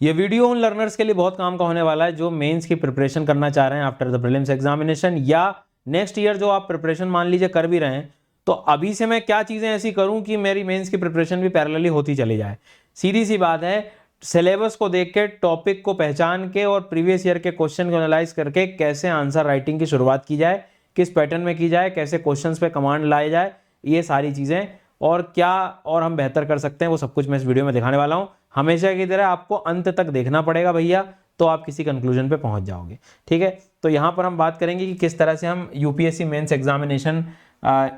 ये वीडियो उन लर्नर्स के लिए बहुत काम का होने वाला है जो मेंस की प्रिपरेशन करना चाह रहे हैं आफ्टर द प्रीलिम्स एग्जामिनेशन, या नेक्स्ट ईयर जो आप प्रिपरेशन मान लीजिए कर भी रहे हैं, तो अभी से मैं क्या चीज़ें ऐसी करूं कि मेरी मेंस की प्रिपरेशन भी पैरेलली होती चली जाए। सीधी सी बात है, सिलेबस को देख के, टॉपिक को पहचान के और प्रीवियस ईयर के क्वेश्चन को एनालाइज करके कैसे आंसर राइटिंग की शुरुआत की जाए, किस पैटर्न में की जाए, कैसे क्वेश्चंस पे कमांड लाए जाए, ये सारी चीज़ें और क्या और हम बेहतर कर सकते हैं, वो सब कुछ मैं इस वीडियो में दिखाने वाला हूँ। हमेशा की तरह आपको अंत तक देखना पड़ेगा भैया, तो आप किसी कंक्लूजन पे पहुंच जाओगे। ठीक है, तो यहाँ पर हम बात करेंगे कि किस तरह से हम यूपीएससी मेंस एग्जामिनेशन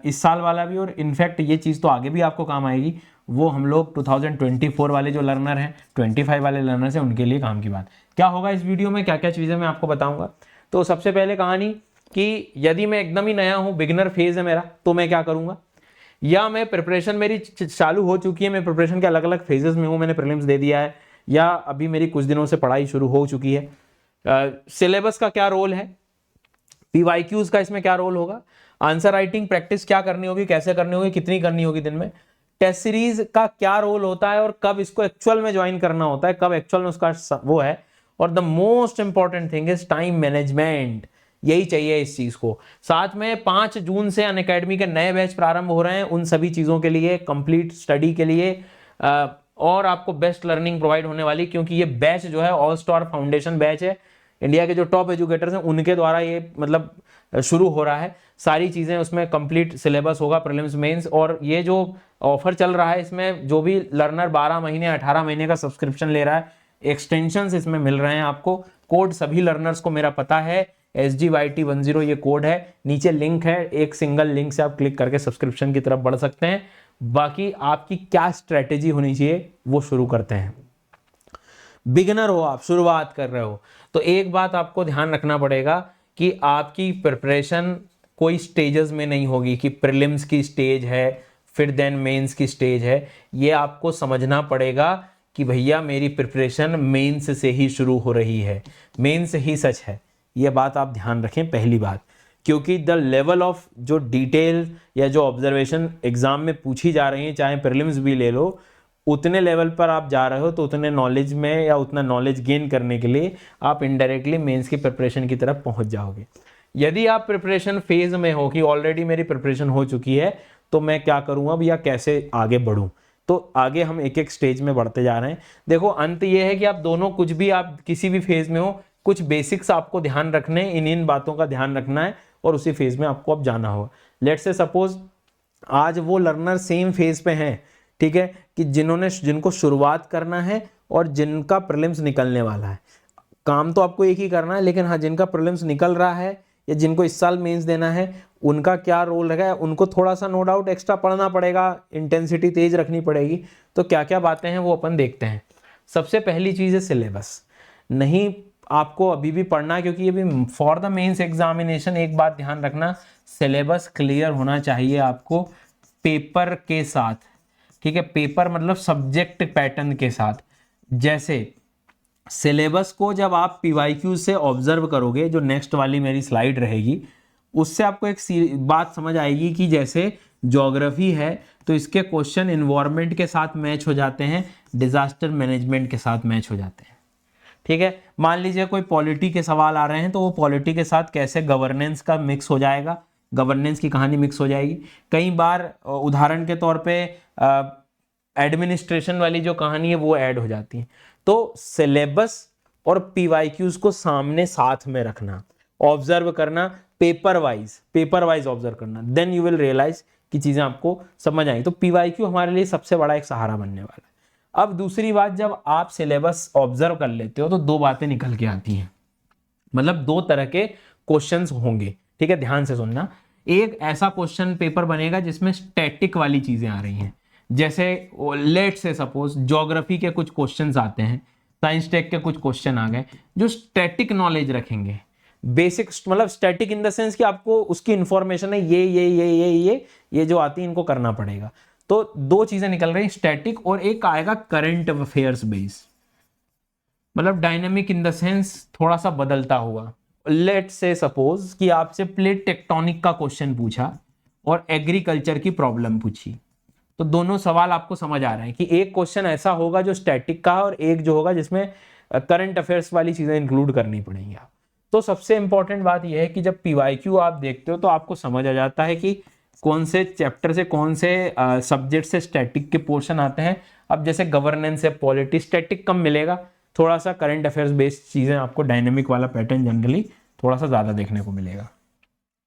इस साल वाला भी, और इनफैक्ट ये चीज़ तो आगे भी आपको काम आएगी, वो हम लोग 2024 वाले जो लर्नर हैं, 25 वाले लर्नर्स हैं, उनके लिए काम की बात क्या होगा इस वीडियो में, क्या क्या चीज़ें मैं आपको बताऊंगा। तो सबसे पहले कहानी कि यदि मैं एकदम ही नया हूँ, बिगिनर फेज है मेरा, तो मैं क्या करूँगा, या मैं प्रिपरेशन मेरी चालू हो चुकी है, मैं प्रिपरेशन के अलग अलग फेजेस में हूँ, मैंने प्रीलिम्स दे दिया है, या अभी मेरी कुछ दिनों से पढ़ाई शुरू हो चुकी है। सिलेबस का क्या रोल है, पीवाईक्यूज का इसमें क्या रोल होगा, आंसर राइटिंग प्रैक्टिस क्या करनी होगी, कैसे करनी होगी, कितनी करनी होगी दिन में, टेस्ट सीरीज का क्या रोल होता है और कब इसको एक्चुअल में ज्वाइन करना होता है, कब एक्चुअल में उसका वो है, और the most important thing is time management. यही चाहिए इस चीज को। साथ में 5 जून से अनअकैडमी के नए बैच प्रारंभ हो रहे हैं, उन सभी चीजों के लिए, कंप्लीट स्टडी के लिए, और आपको बेस्ट लर्निंग प्रोवाइड होने वाली, क्योंकि ये बैच जो है ऑल स्टार फाउंडेशन बैच है, इंडिया के जो टॉप एजुकेटर्स हैं उनके द्वारा ये मतलब शुरू हो रहा है। सारी चीज़ें उसमें कंप्लीट सिलेबस होगा प्रीलिम्स मेंस, और ये जो ऑफर चल रहा है इसमें जो भी लर्नर 12 महीने 18 महीने का सब्सक्रिप्शन ले रहा है, एक्सटेंशंस इसमें मिल रहे हैं आपको। कोड सभी लर्नर्स को मेरा पता है, SGYT10 ये कोड है, नीचे लिंक है, एक सिंगल लिंक से आप क्लिक करके सब्सक्रिप्शन की तरफ बढ़ सकते हैं। बाकी आपकी क्या स्ट्रेटेजी होनी चाहिए वो शुरू करते हैं। बिगिनर हो आप, शुरुआत कर रहे हो, तो एक बात आपको ध्यान रखना पड़ेगा कि आपकी प्रिपरेशन कोई स्टेजेस में नहीं होगी कि प्रीलिम्स की स्टेज है फिर देन मेंस की स्टेज है। ये आपको समझना पड़ेगा कि भैया मेरी प्रिपरेशन मेंस से ही शुरू हो रही है, मेंस ही सच है, ये बात आप ध्यान रखें पहली बात। क्योंकि द लेवल ऑफ जो डिटेल या जो ऑब्जर्वेशन एग्जाम में पूछी जा रही है, चाहे प्रीलिम्स भी ले लो, उतने लेवल पर आप जा रहे हो, तो उतने नॉलेज में या उतना नॉलेज गेन करने के लिए आप इनडायरेक्टली मेंस की प्रिपरेशन की तरफ पहुंच जाओगे। यदि आप प्रिपरेशन फेज में हो कि ऑलरेडी मेरी प्रिपरेशन हो चुकी है, तो मैं क्या करूँगा भैया, कैसे आगे बढ़ूँ, तो आगे हम एक एक स्टेज में बढ़ते जा रहे हैं। देखो अंत ये है कि आप दोनों कुछ भी, आप किसी भी फेज में हो, कुछ बेसिक्स आपको ध्यान रखने, इन बातों का ध्यान रखना है, और उसी फेज में आपको अब जाना होगा। लेट्स से सपोज आज वो लर्नर सेम फेज पे हैं, ठीक है, कि जिनको शुरुआत करना है और जिनका प्रीलिम्स निकलने वाला है। काम तो आपको एक ही करना है, लेकिन हाँ, जिनका प्रीलिम्स निकल रहा है या जिनको इस साल मेंस देना है, उनका क्या रोल रहेगा, उनको थोड़ा सा नो डाउट एक्स्ट्रा पढ़ना पड़ेगा, इंटेंसिटी तेज रखनी पड़ेगी। तो क्या क्या बातें हैं वो अपन देखते हैं। सबसे पहली चीज़ है सिलेबस। नहीं आपको अभी भी पढ़ना, क्योंकि ये भी फॉर द मेंस एग्जामिनेशन एक बात ध्यान रखना, सिलेबस क्लियर होना चाहिए आपको पेपर के साथ। ठीक है, पेपर मतलब सब्जेक्ट पैटर्न के साथ। जैसे सिलेबस को जब आप पीवाईक्यू से ऑब्जर्व करोगे, जो नेक्स्ट वाली मेरी स्लाइड रहेगी, उससे आपको एक बात समझ आएगी कि जैसे ज्योग्राफी है तो इसके क्वेश्चन इन्वायरमेंट के साथ मैच हो जाते हैं, डिजास्टर मैनेजमेंट के साथ मैच हो जाते हैं। ठीक है, मान लीजिए कोई पॉलिटी के सवाल आ रहे हैं, तो वो पॉलिटी के साथ कैसे गवर्नेंस का मिक्स हो जाएगा, गवर्नेंस की कहानी मिक्स हो जाएगी। कई बार उदाहरण के तौर पे एडमिनिस्ट्रेशन वाली जो कहानी है वो ऐड हो जाती है। तो सिलेबस और पीवाईक्यूज को सामने साथ में रखना, ऑब्जर्व करना, पेपर वाइज ऑब्जर्व करना, देन यू विल रियलाइज कि चीजें आपको समझ आएंगी। तो पीवाईक्यू हमारे लिए सबसे बड़ा एक सहारा बनने वाला है। अब दूसरी बात, जब आप सिलेबस ऑब्जर्व कर लेते हो तो 2 बातें निकल के आती हैं, मतलब 2 तरह के क्वेश्चंस होंगे। ठीक है, ध्यान से सुनना। एक ऐसा क्वेश्चन पेपर बनेगा जिसमें स्टैटिक वाली चीजें आ रही हैं, जैसे लेट से सपोज ज्योग्राफी के कुछ क्वेश्चंस आते हैं, साइंस टेक के कुछ क्वेश्चन आ गए जो स्टैटिक नॉलेज रखेंगे, बेसिक, मतलब स्टैटिक इन द सेंस कि आपको उसकी इंफॉर्मेशन है, ये जो आती है इनको करना पड़ेगा। तो 2 चीजें निकल रही हैं, स्टैटिक, और एक आएगा करंट अफेयर्स बेस, मतलब डायनेमिक इन द सेंस थोड़ा सा बदलता हुआ। लेट से सपोज कि आपसे प्लेट टेक्टोनिक का क्वेश्चन पूछा और एग्रीकल्चर की प्रॉब्लम पूछी, तो दोनों सवाल आपको समझ आ रहे हैं कि एक क्वेश्चन ऐसा होगा जो स्टैटिक का है और एक जो होगा जिसमें करंट अफेयर्स वाली चीजें इंक्लूड करनी पड़ेंगी आप। तो सबसे इंपॉर्टेंट बात यह है कि जब पीवाईक्यू आप देखते हो तो आपको समझ आ जाता है कि कौन से चैप्टर से कौन से सब्जेक्ट से स्टैटिक के पोर्शन आते हैं। अब जैसे गवर्नेंस है, पॉलिटी, स्टैटिक कम मिलेगा, थोड़ा सा करंट अफेयर्स बेस्ड चीजें आपको डायनेमिक वाला पैटर्न जनरली थोड़ा सा ज्यादा देखने को मिलेगा।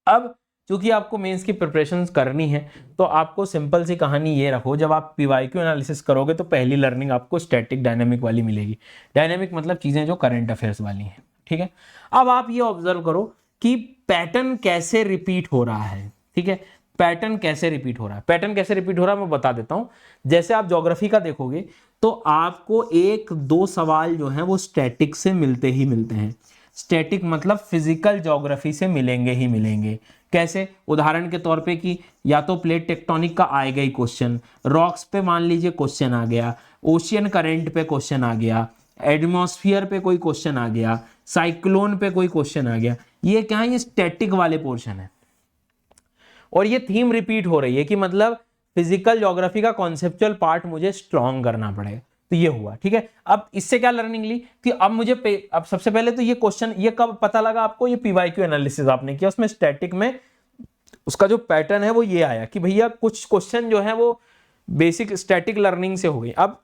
अब चूंकि आपको मेंस की प्रिपरेशन करनी है तो आपको सिंपल सी कहानी ये रखो, जब आप पीवाईक्यू एनालिसिस करोगे तो पहली लर्निंग आपको स्टैटिक डायनेमिक वाली मिलेगी। डायनेमिक मतलब चीजें जो करंट अफेयर्स वाली हैं, ठीक है। अब आप ये ऑब्जर्व करो कि पैटर्न कैसे रिपीट हो रहा है, ठीक है। पैटर्न कैसे रिपीट हो रहा है, पैटर्न कैसे रिपीट हो रहा है मैं बता देता हूं। जैसे आप ज्योग्राफी का देखोगे तो आपको एक दो सवाल जो है वो स्टैटिक से मिलते ही मिलते हैं। स्टैटिक मतलब फिजिकल ज्योग्राफी से मिलेंगे ही मिलेंगे। कैसे? उदाहरण के तौर पे कि या तो प्लेट टेक्टोनिक का आएगा ही क्वेश्चन, रॉक्स पे मान लीजिए क्वेश्चन आ गया, ओशियन करंट पे क्वेश्चन आ गया, एटमॉस्फेयर पे कोई क्वेश्चन आ गया, साइक्लोन पे कोई क्वेश्चन आ गया। ये क्या है? ये स्टैटिक वाले पोर्शन है और ये थीम रिपीट हो रही है कि मतलब फिजिकल ज्योग्राफी का कॉन्सेप्चुअल पार्ट मुझे स्ट्रॉन्ग करना पड़ेगा। तो ये हुआ, ठीक है। अब इससे क्या लर्निंग ली कि अब मुझे अब सबसे पहले तो ये क्वेश्चन ये कब पता लगा आपको? ये पीवाईक्यू एनालिसिस आपने किया, उसमें स्टैटिक में उसका जो पैटर्न है वो ये आया कि भैया कुछ क्वेश्चन जो है वो बेसिक स्टैटिक लर्निंग से हो गई। अब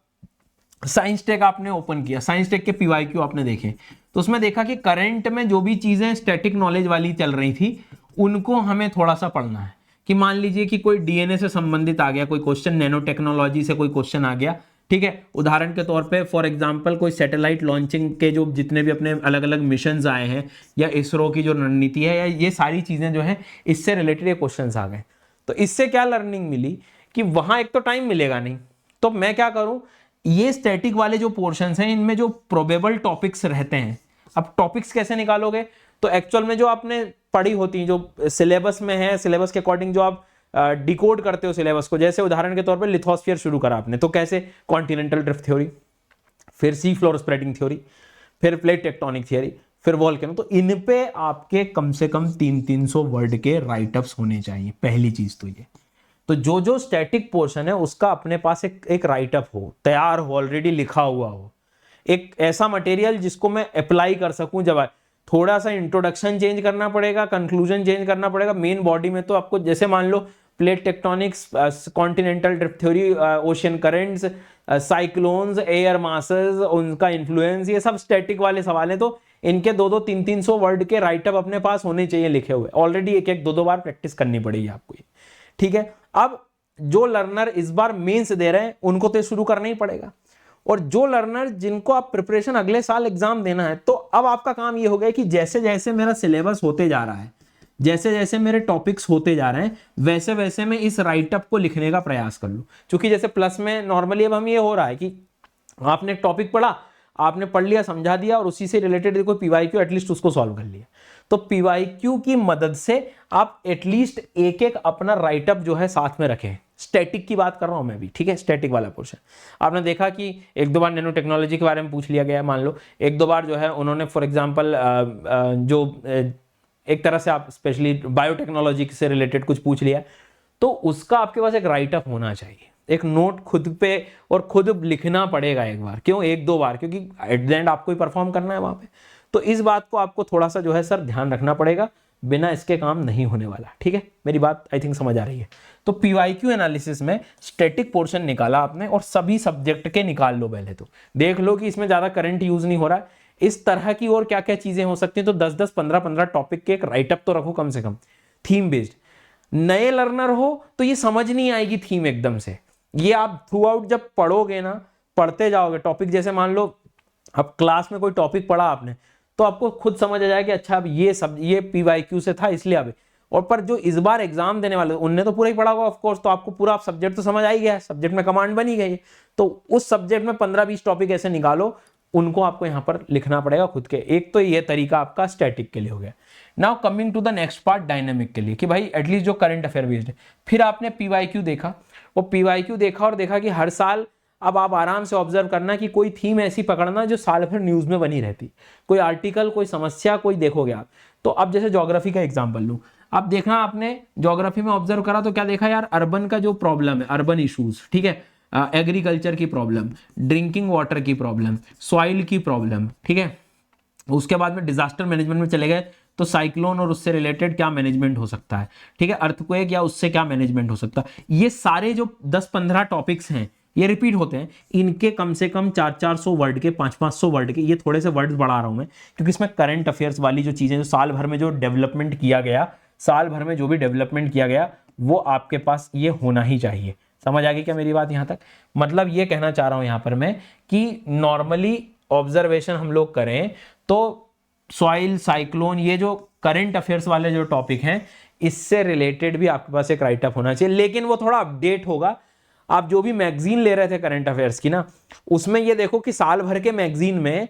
साइंस टेक आपने ओपन किया, साइंस टेक के पीवाईक्यू आपने देखे तो उसमें देखा कि करंट में जो भी चीजें स्टैटिक नॉलेज वाली चल रही थी उनको हमें थोड़ा सा पढ़ना है। कि मान लीजिए कि कोई डीएनए से संबंधित आ गया कोई क्वेश्चन, नैनो टेक्नोलॉजी से कोई क्वेश्चन आ गया, ठीक है। उदाहरण के तौर पे फॉर एग्जांपल कोई सैटेलाइट लॉन्चिंग के जो जितने भी अपने अलग अलग मिशंस आए हैं या इसरो की जो रणनीति है या ये सारी चीजें जो हैं इससे रिलेटेड ये क्वेश्चंस आ गए। तो इससे क्या लर्निंग मिली कि वहां एक तो टाइम मिलेगा नहीं, तो मैं क्या करूं, ये स्टैटिक वाले जो पोर्शंस हैं इनमें जो प्रोबेबल टॉपिक्स रहते हैं, अब टॉपिक्स कैसे निकालोगे? तो एक्चुअल में जो आपने पढ़ी होती हैं, जो सिलेबस में है, सिलेबस के अकॉर्डिंग जो आप डिकोड करते हो सिलेबस को, जैसे उदाहरण के तौर पे लिथोस्फीयर शुरू करा आपने तो कैसे? कॉन्टिनेंटल ड्रिफ्ट थ्योरी, फिर सी फ्लोर स्प्रेडिंग थ्योरी, फिर प्लेट टेक्टोनिक थ्योरी, फिर वॉल्केनो। तो इन पे आपके कम से कम 300 वर्ड के राइटअप्स होने चाहिए, पहली चीज तो ये। तो जो जो स्टैटिक पोर्शन है उसका अपने पास एक राइटअप हो, तैयार हो, ऑलरेडी लिखा हुआ हो, एक ऐसा मटेरियल जिसको मैं अप्लाई कर सकूं। जब थोड़ा सा इंट्रोडक्शन चेंज करना पड़ेगा, कंक्लूजन चेंज करना पड़ेगा, मेन बॉडी में तो आपको जैसे मान लो plate tectonics, continental drift theory, ocean currents, cyclones, air masses, उनका इन्फ्लुएंस, ये सब स्टैटिक वाले सवाल हैं। तो इनके 200-300 वर्ड के राइटअप अपने पास होने चाहिए लिखे हुए, ऑलरेडी एक एक दो बार प्रैक्टिस करनी पड़ेगी आपको, ठीक है। अब जो लर्नर इस बार मेंस दे रहे हैं उनको तो शुरू करना ही पड़ेगा, और जो लर्नर जिनको आप प्रिपरेशन अगले साल एग्जाम देना है, तो अब आपका काम ये हो गया कि जैसे जैसे मेरा सिलेबस होते जा रहा है, जैसे जैसे मेरे टॉपिक्स होते जा रहे हैं, वैसे वैसे मैं इस राइटअप को लिखने का प्रयास कर लूं। क्योंकि जैसे प्लस में नॉर्मली अब हम ये हो रहा है कि आपने टॉपिक पढ़ा, आपने पढ़ लिया, समझा दिया, और उसी से रिलेटेड कोई पीवाईक्यू एटलीस्ट उसको सॉल्व कर लिया। तो पीवाईक्यू की मदद से आप एटलीस्ट एक एक अपना राइटअप जो है साथ में रखें। स्टैटिक की बात कर रहा हूं मैं भी, ठीक है, स्टैटिक वाला पोर्शन। आपने देखा कि एक दो बार नैनो टेक्नोलॉजी के बारे में पूछ लिया गया, मान लो एक दो बार जो है उन्होंने फॉर एग्जांपल जो एक तरह से आप स्पेशली बायोटेक्नोलॉजी से रिलेटेड कुछ पूछ लिया, तो उसका आपके पास एक राइटअप होना चाहिए, एक नोट खुद पे, और खुद लिखना पड़ेगा एक बार, क्यों एक दो बार, क्योंकि एट द एंड आपको ही परफॉर्म करना है वहां पे। तो इस बात को आपको थोड़ा सा जो है सर ध्यान रखना पड़ेगा, बिना इसके काम नहीं होने वाला, ठीक है। मेरी बात आई थिंक समझ आ रही है। तो पीवाईक्यू एनालिसिस में स्टैटिक पोर्शन निकाला आपने, और सभी सब्जेक्ट के निकाल लो, पहले तो देख लो कि इसमें ज्यादा करंट यूज नहीं हो रहा है, इस तरह की और क्या क्या चीजें हो सकती हैं। तो 10-10, 15-15 टॉपिक के एक राइटअप तो रखो कम से कम, थीम बेस्ड। नए लर्नर हो तो ये समझ नहीं आएगी थीम एकदम से, ये आप थ्रू आउट जब पढ़ोगे ना, पढ़ते जाओगे टॉपिक, जैसे मान लो अब क्लास में कोई टॉपिक पढ़ा आपने, तो आपको खुद समझ आ जाएगा कि अच्छा अब ये पीवाईक्यू से था इसलिए अब, और पर जो इस बार एग्जाम देने वाले उनने तो पूरा ही पढ़ा होगा ऑफ कोर्स, तो आपको पूरा सब्जेक्ट तो समझ आ ही गया है, सब्जेक्ट में कमांड बनी गई है। तो उस सब्जेक्ट में 15-20 टॉपिक ऐसे निकालो, उनको आपको यहां पर लिखना पड़ेगा खुद के। एक तो ये तरीका आपका स्टैटिक के लिए हो गया। Now coming to the next part, dynamic के लिए, कि भाई एटलीस्ट जो करंट अफेयर बेस्ड है। फिर आपने पीवाईक्यू देखा, वो पीवाईक्यू देखा और देखा कि हर साल, अब आप आराम से ऑब्जर्व करना कि कोई थीम ऐसी पकड़ना जो साल भर न्यूज में बनी रहती, कोई आर्टिकल, कोई समस्या, कोई देखोगे आप। तो अब जैसे ज्योग्राफी का एग्जाम्पल लूं, अब देखना आपने ज्योग्राफी में ऑब्जर्व करा तो क्या देखा यार, अर्बन का जो प्रॉब्लम है, अर्बन इश्यूज, ठीक है, एग्रीकल्चर की प्रॉब्लम, ड्रिंकिंग वाटर की प्रॉब्लम, सॉइल की प्रॉब्लम, ठीक है। उसके बाद में डिजास्टर मैनेजमेंट में चले गए तो साइक्लोन और उससे रिलेटेड क्या मैनेजमेंट हो सकता है, ठीक है, अर्थक्वेक या उससे क्या मैनेजमेंट हो सकता है। ये सारे जो 10-15 टॉपिक्स हैं ये रिपीट होते हैं, इनके कम से कम 400-400 वर्ड के, 500-500 वर्ड के, ये थोड़े से वर्ड्स बढ़ा रहा हूं मैं क्योंकि इसमें करंट अफेयर्स वाली जो चीजें, जो साल भर में जो डेवलपमेंट किया गया, साल भर में जो भी डेवलपमेंट किया गया वो आपके पास ये होना ही चाहिए। समझ आ गई क्या मेरी बात यहां तक? मतलब ये कहना चाह रहा हूं यहां पर मैं कि नॉर्मली ऑब्जर्वेशन हम लोग करें तो सॉइल, साइक्लोन, ये जो करंट अफेयर्स वाले जो टॉपिक हैं इससे रिलेटेड भी आपके पास एक राइटअप होना चाहिए, लेकिन वो थोड़ा अपडेट होगा। आप जो भी मैगजीन ले रहे थे करंट अफेयर्स की ना, उसमें ये देखो कि साल भर के मैगजीन में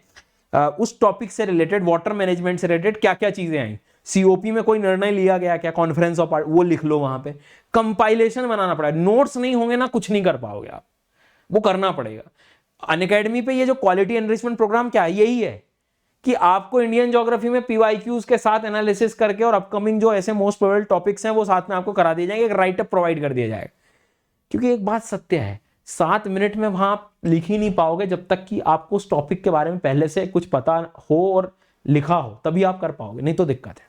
उस टॉपिक से रिलेटेड, वाटर मैनेजमेंट से रिलेटेड क्या क्या चीजें आई, सीओपी में कोई निर्णय लिया गया क्या, कॉन्फ्रेंस ऑफ पार्टी, वो लिख लो वहां पे। कंपाइलेशन बनाना पड़ेगा, नोट्स नहीं होंगे ना कुछ नहीं कर पाओगे आप, वो करना पड़ेगा। अनअकैडमी पे ये जो क्वालिटी एनरिचमेंट प्रोग्राम क्या है, यही है कि आपको इंडियन ज्योग्राफी में पीवाईक्यूज के साथ एनालिसिस करके और अपकमिंग जो ऐसे मोस्ट प्रोबेबल टॉपिक्स हैं वो साथ में आपको करा दिए जाएंगे, एक राइटअप प्रोवाइड कर दिया जाएगा। क्योंकि एक बात सत्य है, 7 मिनट में वहां आप लिख ही नहीं पाओगे जब तक कि आपको उस टॉपिक के बारे में पहले से कुछ पता हो और लिखा हो, तभी आप कर पाओगे, नहीं तो दिक्कत है।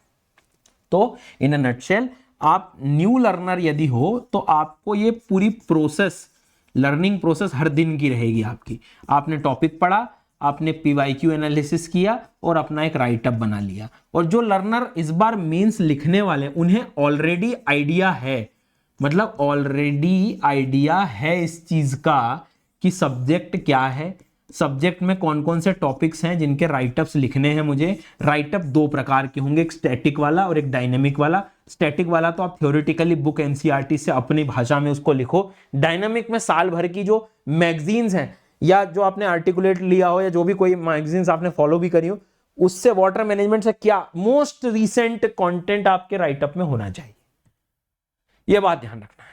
तो इन अ नटशेल, आप न्यू लर्नर यदि हो तो आपको ये पूरी प्रोसेस, लर्निंग प्रोसेस हर दिन की रहेगी आपकी। आपने टॉपिक पढ़ा, आपने पीवाईक्यू एनालिसिस किया और अपना एक राइटअप बना लिया। और जो लर्नर इस बार मेंस लिखने वाले, उन्हें ऑलरेडी आइडिया है, मतलब ऑलरेडी आइडिया है इस चीज का कि सब्जेक्ट क्या है, सब्जेक्ट में कौन कौन से टॉपिक्स हैं जिनके राइटअप्स लिखने हैं मुझे। राइटअप 2 प्रकार के होंगे, एक स्टैटिक वाला और एक डायनेमिक वाला। स्टैटिक वाला तो आप थ्योरेटिकली बुक एनसीईआरटी से अपनी भाषा में उसको लिखो। डायनेमिक में साल भर की जो मैगजीन्स हैं या जो आपने आर्टिकुलेट लिया हो या जो भी कोई मैगजीन्स आपने फॉलो भी करी हो, उससे वाटर मैनेजमेंट से क्या मोस्ट रीसेंट कंटेंट आपके राइटअप में होना चाहिए, यह बात ध्यान रखना है।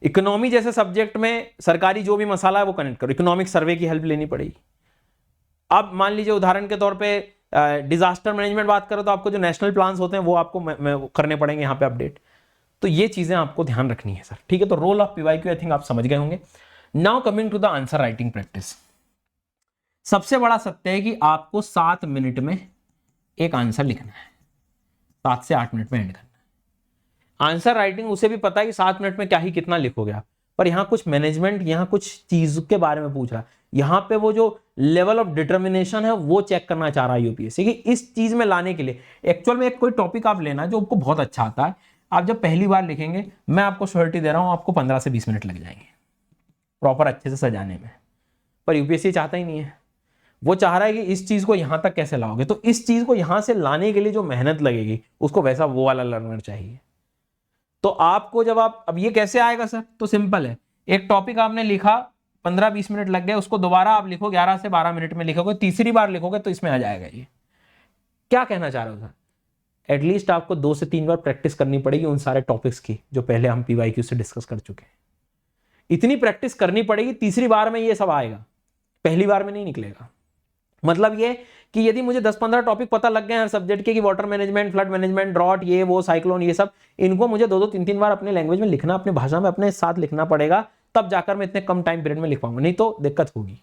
इकोनॉमी जैसे सब्जेक्ट में सरकारी जो भी मसाला है वो कनेक्ट करो, इकोनॉमिक सर्वे की हेल्प लेनी पड़ेगी। अब मान लीजिए उदाहरण के तौर पे डिजास्टर मैनेजमेंट बात करो तो आपको जो नेशनल प्लान्स होते हैं वो आपको करने पड़ेंगे यहाँ पे अपडेट। तो ये चीजें आपको ध्यान रखनी है सर, ठीक है। तो role of PYQ I think आप समझ गए होंगे। Now coming to the answer writing practice. सबसे बड़ा सत्य है कि आपको 7 मिनट में एक आंसर लिखना है, 7 से 8 मिनट में एंड करना है। आंसर राइटिंग उसे भी पता है कि 7 मिनट में क्या ही कितना लिखोगे आप, पर यहां कुछ मैनेजमेंट, यहां कुछ चीज के बारे में पूछ रहा है, यहां पे वो जो लेवल ऑफ डिटर्मिनेशन है वो चेक करना चाह रहा है यूपीएससी कि इस चीज में लाने के लिए। एक्चुअल में एक कोई टॉपिक आप लेना जो आपको बहुत अच्छा आता है, आप जब पहली बार लिखेंगे, मैं आपको श्योरिटी दे रहा हूं आपको 15 से 20 मिनट लग जाएंगे प्रॉपर अच्छे से सजाने में। पर यूपीएससी चाहता ही नहीं है, वो चाह रहा है कि इस चीज को यहां तक कैसे लाओगे। तो इस चीज को यहां से लाने के लिए जो मेहनत लगेगी उसको वैसा वो वाला लर्नर चाहिए। तो आपको जब आप, अब ये कैसे आएगा सर, तो सिंपल है, एक टॉपिक आपने लिखा, 15-20 मिनट लग गए, उसको दोबारा आप लिखो 11 से 12 मिनट में लिखोगे, तीसरी बार लिखोगे तो इसमें आ जाएगा। ये क्या कहना चाह रहे हो सर, एटलीस्ट आपको 2 से 3 बार प्रैक्टिस करनी पड़ेगी उन सारे टॉपिक्स की जो पहले हम पीवाईक्यू से डिस्कस कर चुके हैं। इतनी प्रैक्टिस करनी पड़ेगी, तीसरी बार में ये सब आएगा, पहली बार में नहीं निकलेगा। मतलब ये कि यदि मुझे 10-15 टॉपिक पता लग गए हर सब्जेक्ट के कि water management, flood management, drought, ये वो, साइक्लोन, ये सब, इनको मुझे 2-2, 3-3 बार अपने लैंग्वेज में लिखना, अपने भाषा में अपने साथ लिखना पड़ेगा, तब जाकर मैं इतने कम टाइम पीरियड में लिख पाऊंगा, नहीं तो दिक्कत होगी।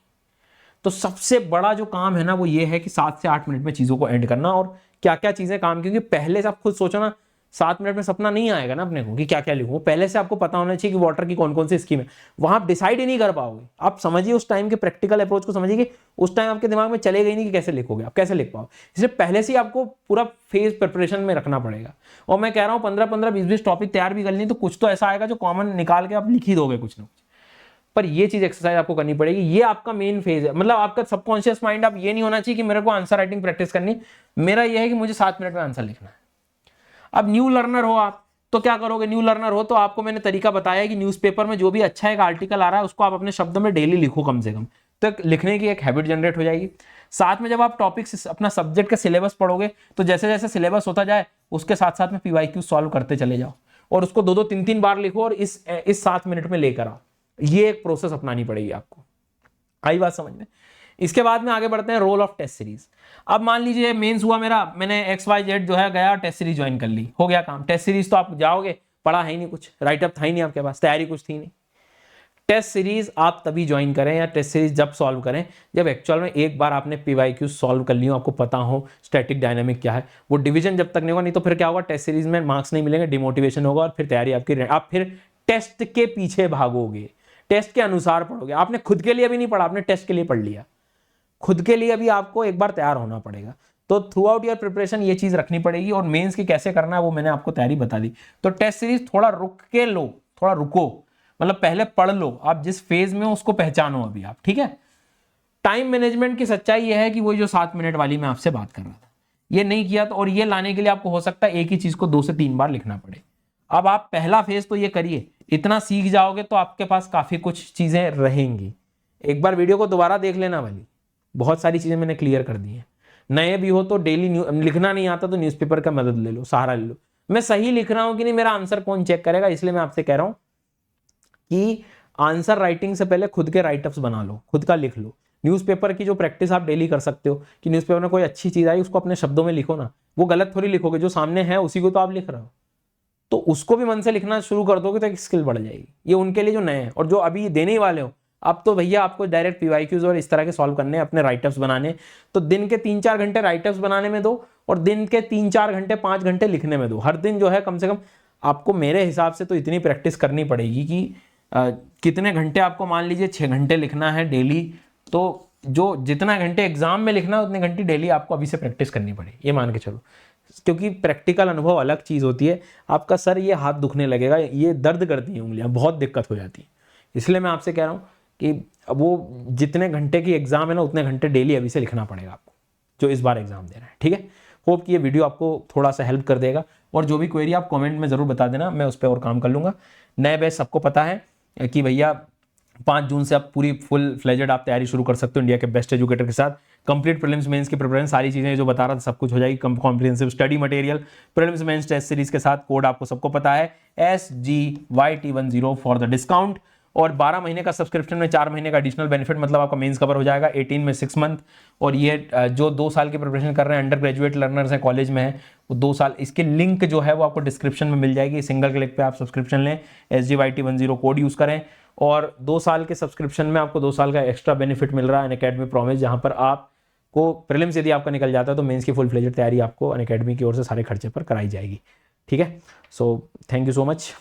तो सबसे बड़ा जो काम है ना वो ये है कि 7 से 8 मिनट में चीजों को एंड करना। और क्या क्या चीजें काम, क्योंकि पहले से आप खुद सोचो ना, 7 मिनट में सपना नहीं आएगा ना अपने को कि क्या क्या लिखूं। पहले से आपको पता होना चाहिए कि वाटर की कौन कौन सी स्कीम है, वहां आप डिसाइड ही नहीं कर पाओगे। आप समझिए उस टाइम के प्रैक्टिकल अप्रोच को समझिए कि उस टाइम आपके दिमाग में चलेगा ही नहीं कि कैसे लिखोगे, आप कैसे लिख पाओ। इसलिए पहले से ही आपको पूरा फेज प्रिपरेशन में रखना पड़ेगा। और मैं कह रहा हूँ 15-15, 20-20 टॉपिक तैयार भी कर लें तो कुछ तो ऐसा आएगा जो कॉमन निकाल के आप लिख ही दोगे कुछ ना कुछ। पर ये चीज एक्सरसाइज आपको करनी पड़ेगी, ये आपका मेन फेज है। मतलब आपका सबकॉन्शियस माइंड आप ये नहीं होना चाहिए कि मेरे को आंसर राइटिंग प्रैक्टिस करनी, मेरा ये है कि मुझे 7 मिनट में आंसर लिखना है। अब न्यू लर्नर हो आप तो क्या करोगे, न्यू लर्नर हो तो आपको मैंने तरीका बताया कि न्यूज़पेपर में जो भी अच्छा एक आर्टिकल आ रहा है उसको आप अपने शब्दों में डेली लिखो कम से कम, तो लिखने की एक हैबिट जनरेट हो जाएगी। साथ में जब आप टॉपिक अपना सब्जेक्ट का सिलेबस पढ़ोगे तो जैसे जैसे सिलेबस होता जाए उसके साथ साथ में पीवाईक्यू सॉल्व करते चले जाओ और उसको 2-2, 3-3 बार लिखो और इस 7 मिनट में लेकर आओ। ये एक प्रोसेस अपनानी पड़ेगी आपको। आई बात समझ में? इसके बाद में आगे बढ़ते हैं रोल ऑफ टेस्ट सीरीज। अब मान लीजिए मेंस हुआ मेरा, मैंने XYZ जो है गया टेस्ट सीरीज ज्वाइन कर ली, हो गया काम। टेस्ट सीरीज तो आप जाओगे, पढ़ा है ही नहीं कुछ, राइटअप था ही नहीं आपके पास, तैयारी कुछ थी नहीं। टेस्ट सीरीज आप तभी ज्वाइन करें या टेस्ट सीरीज जब सॉल्व करें जब एक्चुअल में एक बार आपने PYQ सॉल्व कर लियो, आपको पता हो स्टैटिक डायनामिक क्या है। वो डिवीजन जब तक नहीं होगा, नहीं तो फिर क्या होगा, टेस्ट सीरीज में मार्क्स नहीं मिलेंगे, डिमोटिवेशन होगा और फिर तैयारी आपकी, आप फिर टेस्ट के पीछे भागोगे, टेस्ट के अनुसार पढ़ोगे। आपने खुद के लिए भी नहीं पढ़ा, आपने टेस्ट के लिए पढ़ लिया। खुद के लिए भी आपको एक बार तैयार होना पड़ेगा। तो थ्रू आउट ईयर प्रिपरेशन ये चीज रखनी पड़ेगी। और मेंस की कैसे करना है वो मैंने आपको तैयारी बता दी। तो टेस्ट सीरीज थोड़ा रुक के लो, थोड़ा रुको, मतलब पहले पढ़ लो, आप जिस फेज में हो उसको पहचानो अभी आप, ठीक है। टाइम मैनेजमेंट की सच्चाई यह है कि वही जो 7 मिनट वाली मैं आपसे बात कर रहा था, ये नहीं किया तो, और ये लाने के लिए आपको हो सकता है एक ही चीज को 2 से 3 बार लिखना पड़े। अब आप पहला फेज तो ये करिए, इतना सीख जाओगे तो आपके पास काफी कुछ चीजें रहेंगी। एक बार वीडियो को दोबारा देख लेना वाली, बहुत सारी चीजें मैंने क्लियर कर दी हैं। नए भी हो तो डेली लिखना नहीं आता तो न्यूज़पेपर का मदद ले लो, सहारा ले लो। मैं सही लिख रहा हूं कि नहीं, मेरा आंसर कौन चेक करेगा, इसलिए मैं आपसे कह रहा हूं कि आंसर राइटिंग से पहले खुद के राइटअप्स बना लो, खुद का लिख लो। न्यूज़पेपर की जो प्रैक्टिस आप डेली कर सकते हो कि न्यूज़पेपर में कोई अच्छी चीज आई उसको अपने शब्दों में लिखो ना, वो गलत थोड़ी लिखोगे, जो सामने है उसी को तो आप लिख रहे हो, तो उसको भी मन से लिखना शुरू कर दोगे तो एक स्किल बढ़ जाएगी। ये उनके लिए जो नए हैं, और जो अभी देने ही वाले हो, अब तो भैया आपको डायरेक्ट PYQs और इस तरह के सॉल्व करने, अपने राइटअप्स बनाने, तो दिन के 3-4 घंटे राइटअप्स बनाने में दो और दिन के 3-4 घंटे 5 घंटे लिखने में दो। हर दिन जो है कम से कम आपको, मेरे हिसाब से तो इतनी प्रैक्टिस करनी पड़ेगी कि कितने घंटे आपको, मान लीजिए 6 घंटे लिखना है डेली, तो जो जितना घंटे एग्जाम में लिखना है उतने घंटे डेली आपको अभी से प्रैक्टिस करनी पड़ेगी, ये मान के चलो। क्योंकि प्रैक्टिकल अनुभव अलग चीज़ होती है। आपका सर, ये हाथ दुखने लगेगा, ये दर्द करती हैं उंगलियां, बहुत दिक्कत हो जाती है। इसलिए मैं आपसे कह रहा हूँ कि वो जितने घंटे की एग्जाम है ना, उतने घंटे डेली अभी से लिखना पड़ेगा आपको, जो इस बार एग्जाम दे रहे हैं, ठीक है। होप कि ये वीडियो आपको थोड़ा सा हेल्प कर देगा। और जो भी क्वेरी आप कमेंट में ज़रूर बता देना, मैं उस पर और काम कर लूँगा। नए बैच सबको पता है कि भैया 5 जून से आप पूरी फुल फ्लेजेड आप तैयारी शुरू कर सकते हो इंडिया के बेस्ट एजुकेटर के साथ। कंप्लीट प्रीलिम्स मेंस की प्रिपरेशन, सारी चीज़ें जो बता रहा था सब कुछ हो जाएगी। Comprehensive study material, prelims mains test series के साथ, कोड आपको सबको पता है SGYT10 फॉर द डिस्काउंट। और 12 महीने का सब्सक्रिप्शन में 4 महीने का एडिशनल बेनिफिट, मतलब आपका मेंस कवर हो जाएगा। 18 में 6 मंथ। और ये जो 2 साल की प्रिपरेशन कर रहे हैं, अंडर ग्रेजुएट लर्नर्स हैं, कॉलेज में है, वो 2 साल, इसके लिंक जो है वो आपको डिस्क्रिप्शन में मिल जाएगी। सिंगल क्लिक पे आप सब्सक्रिप्शन लें, SGYT10 कोड यूज़ करें, और 2 साल के सब्सक्रिप्शन में आपको 2 साल का एक्स्ट्रा बेनिफिट मिल रहा है अनअकैडमी प्रॉमिस, जहाँ पर आपको प्रीलिम्स यदि आपका निकल जाता है तो मेंस की फुल फ्लेजेड तैयारी आपको अनअकैडमी की ओर से सारे खर्चे पर कराई जाएगी, ठीक है। So thank you so much.